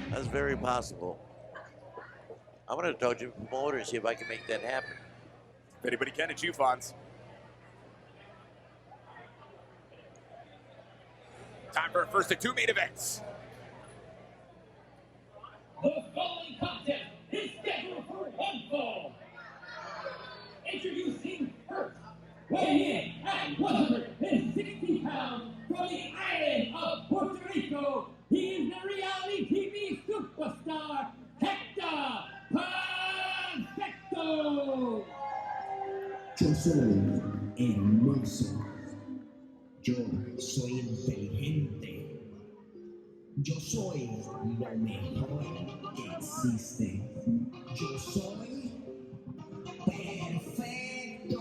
That's very possible. I'm going to talk to the promoter and see if I can make that happen. If anybody can, it's you, Fonz. Time for our first of two main events. The following contest is scheduled for one fall. Introducing first, weighing in at 160 pounds from the island of Puerto Rico, he is the reality TV superstar, Hector Perfecto. Yo soy hermoso. Yo soy inteligente. Yo soy lo mejor que existe. Yo soy perfecto.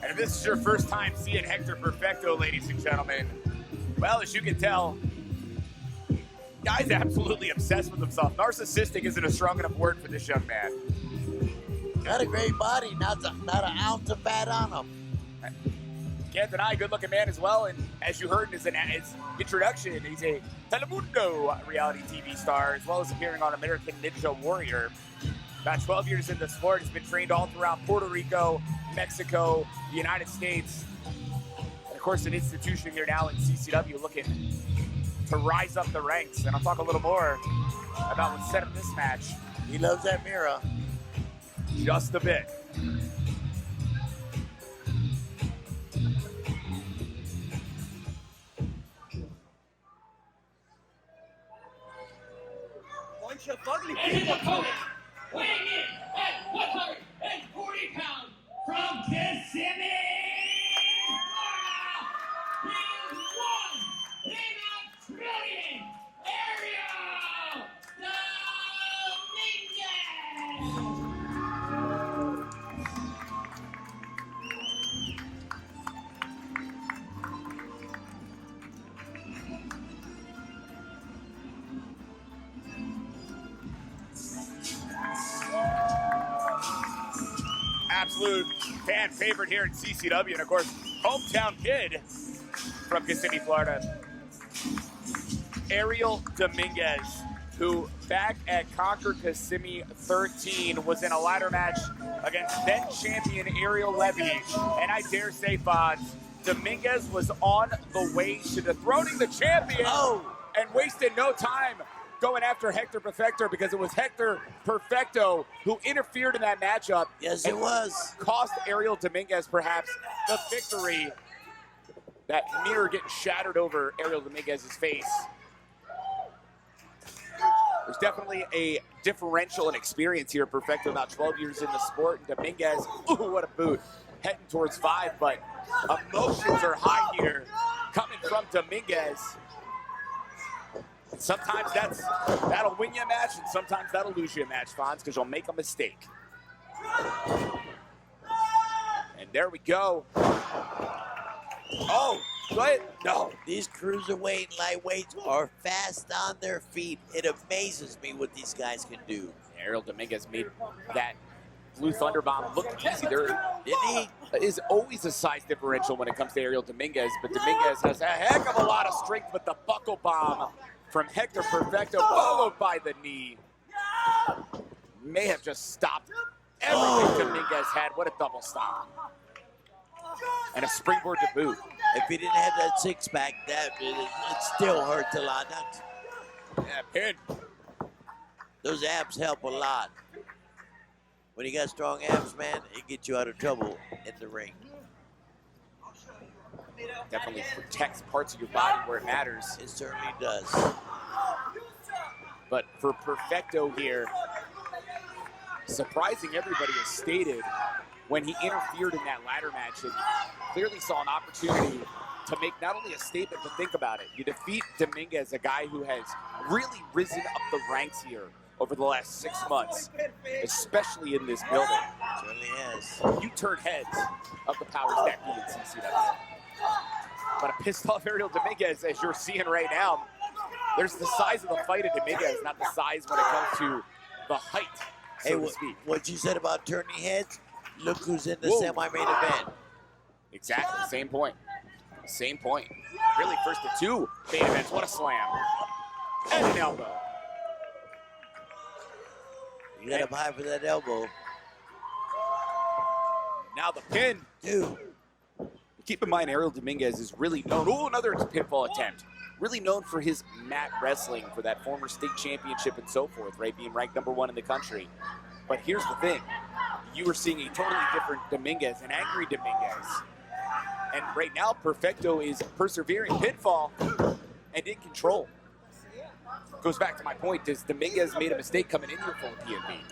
And if this is your first time seeing Hector Perfecto, ladies and gentlemen, well, as you can tell, guy's absolutely obsessed with himself. Narcissistic isn't a strong enough word for this young man. Got a great body, not an ounce of fat on him. Can't deny, good-looking man as well. And as you heard in his introduction, he's a Telemundo reality TV star, as well as appearing on American Ninja Warrior. About 12 years in the sport, he's been trained all throughout Puerto Rico, Mexico, the United States, and of course an institution here now in CCW looking to rise up the ranks. And I'll talk a little more about what set up this match. He loves that mirror. Just a bit. Bunch of ugly people. Weighing in at 140 pounds from Kissimmee, Florida, he is one in a trillion, Ariel Absolute fan favorite here in CCW, and of course, hometown kid from Kissimmee, Florida. Ariel Dominguez, who back at Conquer Kissimmee 13 was in a ladder match against then champion Ariel Levy. And I dare say, Fonz, Dominguez was on the way to dethroning the champion and wasted no time going after Hector Perfecto, because it was Hector Perfecto who interfered in that matchup. Yes, it was. Cost Ariel Dominguez perhaps the victory. That mirror getting shattered over Ariel Dominguez's face. There's definitely a differential in experience here. Perfecto about 12 years in the sport. And Dominguez, ooh, what a boot. Heading towards 5, but emotions are high here coming from Dominguez. Sometimes that'll win you a match, and sometimes that'll lose you a match, Fonz, because you'll make a mistake. And there we go. Oh, what? No. These cruiserweight and lightweights are fast on their feet. It amazes me what these guys can do. Ariel Dominguez made that Blue Thunder Bomb look easy. There Didn't he? is always a size differential when it comes to Ariel Dominguez, but Dominguez has a heck of a lot of strength with the buckle bomb from Hector Perfecto, followed by the knee. May have just stopped everything Dominguez had. What a double stop. And a springboard to boot. If he didn't have that six-pack, it still hurts a lot. Yeah, pin. Those abs help a lot. When you got strong abs, man, it gets you out of trouble in the ring. Definitely protects parts of your body where it matters. It certainly does. But for Perfecto here, surprising everybody has stated, when he interfered in that ladder match and clearly saw an opportunity to make not only a statement, but think about it. You defeat Dominguez, a guy who has really risen up the ranks here over the last 6 months, especially in this building. Certainly has. You turn heads of the powers that be in CCW. But a pissed off Ariel Dominguez, as you're seeing right now, there's the size of the fight of Dominguez, not the size when it comes to the height, so to speak. What you said about turning heads, look who's in the semi-main event. Exactly, same point. Same point. Really, first to two main events. What a slam. And an elbow. You got him high for that elbow. Now the pin. Dude. Keep in mind, Ariel Dominguez is really known. Oh, another pinfall attempt. Really known for his mat wrestling, for that former state championship and so forth, right? Being ranked #1 in the country. But here's the thing. You were seeing a totally different Dominguez, an angry Dominguez. And right now, Perfecto is persevering pinfall and in control. Goes back to my point. Does Dominguez made a mistake coming in here for the PNP?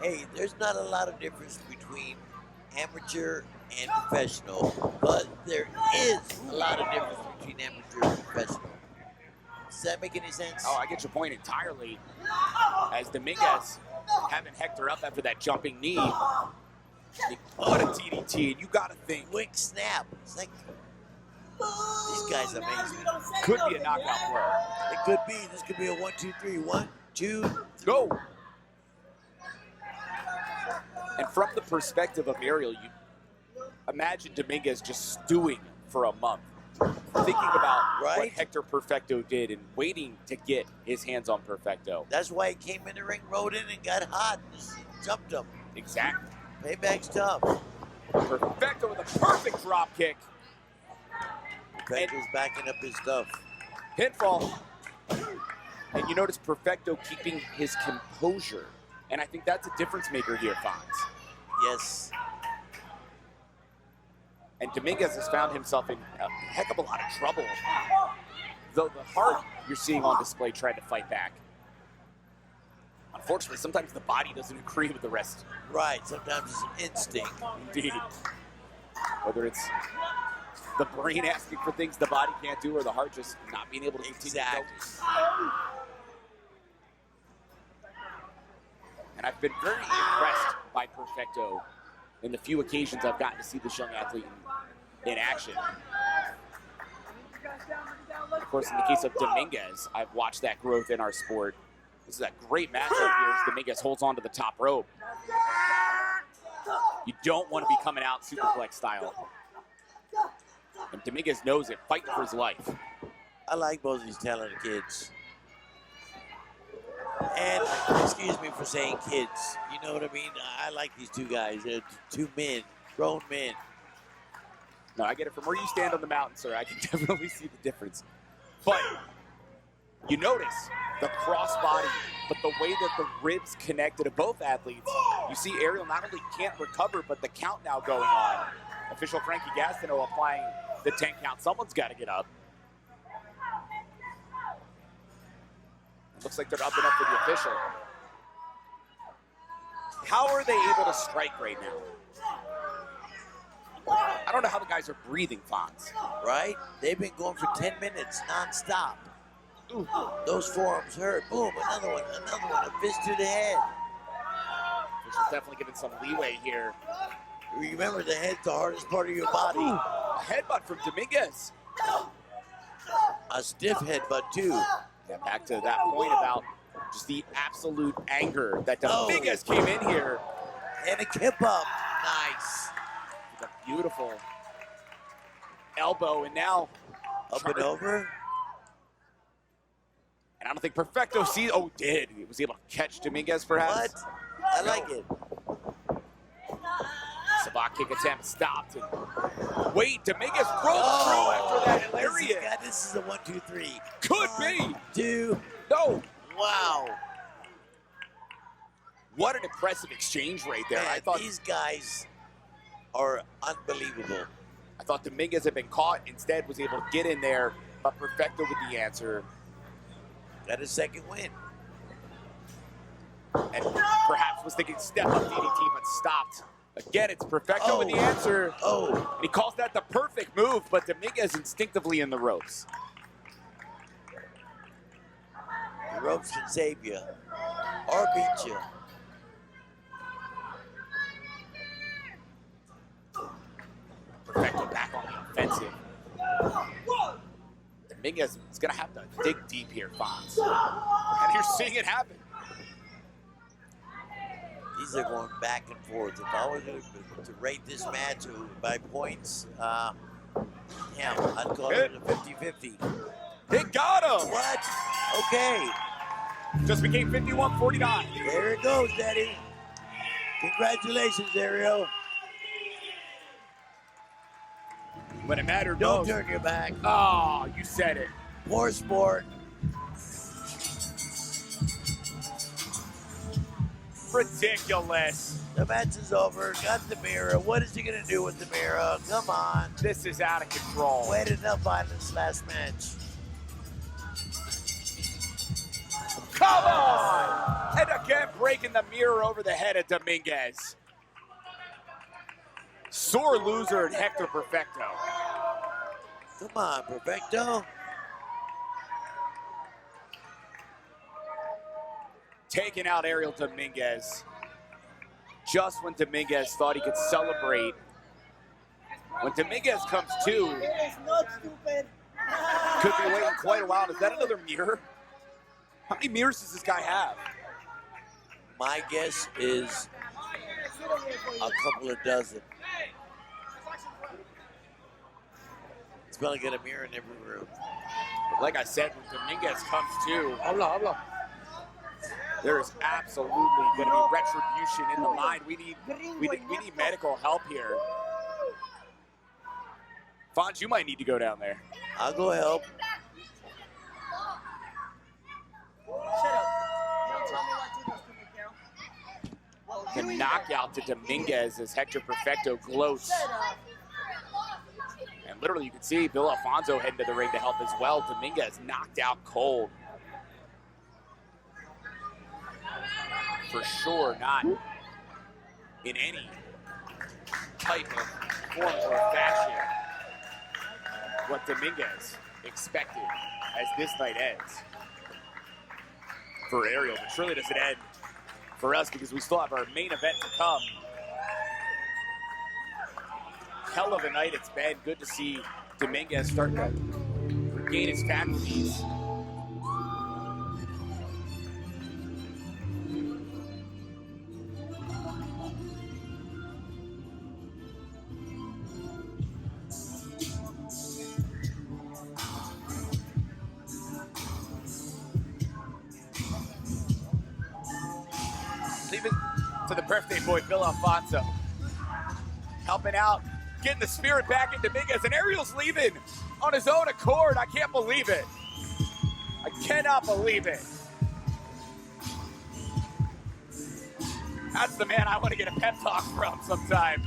Hey, there's not a lot of difference between amateur and professional, but there is a lot of difference between amateur and professional. Does that make any sense? Oh, I get your point entirely. As Dominguez having Hector up after that jumping knee. What a DDT, and you got to think. Quick snap. It's like, these guys are amazing. Could be a knockout blow. It could be. This could be a 1, 2, 3. 1, 2, 3. Go. And from the perspective of Ariel, you imagine Dominguez just stewing for a month, thinking about what Hector Perfecto did and waiting to get his hands on Perfecto. That's why he came in the ring, rode in, and got hot, and just jumped him. Exactly. Payback's tough. Perfecto with a perfect drop kick. Perfecto's backing up his stuff. Pinfall. And you notice Perfecto keeping his composure. And I think that's a difference maker here, Fonz. Yes. And Dominguez has found himself in a heck of a lot of trouble. Though the heart you're seeing on display trying to fight back. Unfortunately, sometimes the body doesn't agree with the rest. Right, sometimes it's instinct. Indeed. Whether it's the brain asking for things the body can't do or the heart just not being able to continue to focus. And I've been very impressed by Perfecto in the few occasions I've gotten to see this young athlete in action. Of course, in the case of Dominguez, I've watched that growth in our sport. This is a great matchup here as Dominguez holds on to the top rope. You don't want to be coming out superflex style. And Dominguez knows it, fighting for his life. I like both of these talented kids. And excuse me for saying kids. You know what I mean? I like these two guys. They're two men, grown men. No, I get it. From where you stand on the mountain, sir, I can definitely see the difference. But you notice the crossbody, but the way that the ribs connected to both athletes, you see Ariel not only can't recover, but the count now going on. Official Frankie Gastineau applying the 10 count. Someone's got to get up. It looks like they're up and up for the official. How are they able to strike right now? I don't know how the guys are breathing, Fonz. Right? They've been going for 10 minutes nonstop. Ooh, those forearms hurt. Boom, another one, a fist to the head. Official's definitely giving some leeway here. Remember, the head's the hardest part of your body. Ooh, a headbutt from Dominguez. A stiff headbutt, too. Yeah, back to that point about just the absolute anger that Dominguez came in here. And a kip up. Nice. A beautiful elbow, and now up and over. And I don't think Perfecto sees. Oh, did. He was able to catch Dominguez, perhaps. What? I like it. Sabak kick attempt stopped. And wait, Dominguez broke through after that lariat. This is a 1, 2, 3. Could be. 1, 2. No. Wow. What an impressive exchange right there. Man, I thought these guys are unbelievable. I thought Dominguez had been caught. Instead, was able to get in there. But Perfecto with the answer. Got his second win. And perhaps was thinking step up DDT, but stopped. Again, it's Perfecto with the answer. And he calls that the perfect move, but Dominguez instinctively in the ropes. The ropes can save you or beat you. Perfecto back on the offensive. Dominguez is going to have to dig deep here, Fonz. And you're seeing it happen. These are going back and forth. If I were to rate this match by points, Yeah, I'd call it a 50-50. It got him. What? Okay. Just became 51-49. There it goes, Daddy. Congratulations, Ariel. When it mattered Don't most. turn your back. Oh, you said it. Poor sport. Ridiculous. The match is over. Got the mirror. What is he going to do with the mirror? Come on. This is out of control. Waited enough violence last match. Come on! And again, breaking the mirror over the head of Dominguez. Sore loser in Hector Perfecto. Come on, Perfecto. Taking out Ariel Dominguez. Just when Dominguez thought he could celebrate. When Dominguez comes to, could be waiting quite a while. Is that another mirror? How many mirrors does this guy have? My guess is a couple of dozen. He's probably got a mirror in every room. But like I said, when Dominguez comes to, there is absolutely going to be retribution in the line. We need medical help here. Fonz, you might need to go down there. I'll go help. The knockout to Dominguez as Hector Perfecto gloats. And literally you can see Bill Alfonso heading to the ring to help as well. Dominguez knocked out cold. For sure not in any type of form or fashion what Dominguez expected as this night ends for Ariel, but surely doesn't end for us because we still have our main event to come. Hell of a night it's been. Good to see Dominguez start to regain his faculties. Leave it to the birthday boy, Bill Alfonso. Helping out, getting the spirit back in Dominguez, and Ariel's leaving on his own accord. I can't believe it. I cannot believe it. That's the man I want to get a pep talk from sometime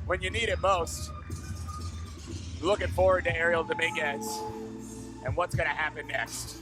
when you need it most. Looking forward to Ariel Dominguez and what's going to happen next.